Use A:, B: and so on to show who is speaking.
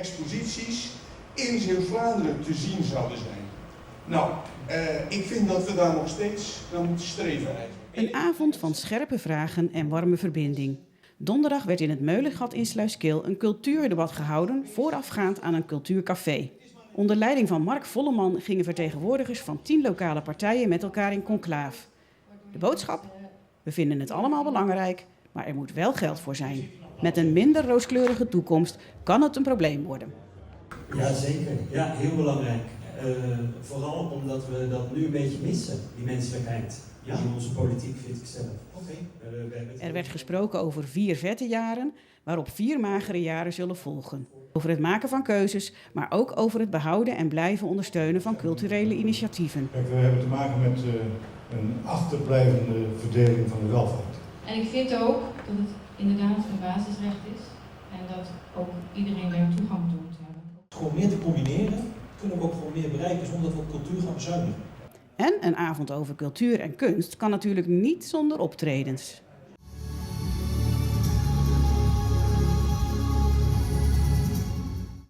A: exposities in Zeeuws-Vlaanderen te zien zouden zijn. Nou, ik vind dat we daar nog steeds naar moeten streven eigenlijk.
B: Een avond van scherpe vragen en warme verbinding. Donderdag werd in het Meulengat in Sluiskil een cultuurdebat gehouden voorafgaand aan een cultuurcafé. Onder leiding van Mark Volleman gingen vertegenwoordigers van 10 lokale partijen met elkaar in conclaaf. De boodschap? We vinden het allemaal belangrijk, maar er moet wel geld voor zijn. Met een minder rooskleurige toekomst kan het een probleem worden.
C: Ja, zeker. Ja, heel belangrijk. Vooral omdat we dat nu een beetje missen, die menselijkheid. Ja? In onze politiek, vind ik zelf.
B: Er werd gesproken over 4 vette jaren, waarop 4 magere jaren zullen volgen. Over het maken van keuzes, maar ook over het behouden en blijven ondersteunen van culturele initiatieven.
D: Kijk, we hebben te maken met een achterblijvende verdeling van de welvaart.
E: En ik vind ook dat het inderdaad een basisrecht is en dat ook iedereen daar toegang toe moet hebben.
F: Gewoon meer te combineren, kunnen we ook gewoon meer bereiken zonder dat we op cultuur gaan bezuinigen.
B: En een avond over cultuur en kunst kan natuurlijk niet zonder optredens.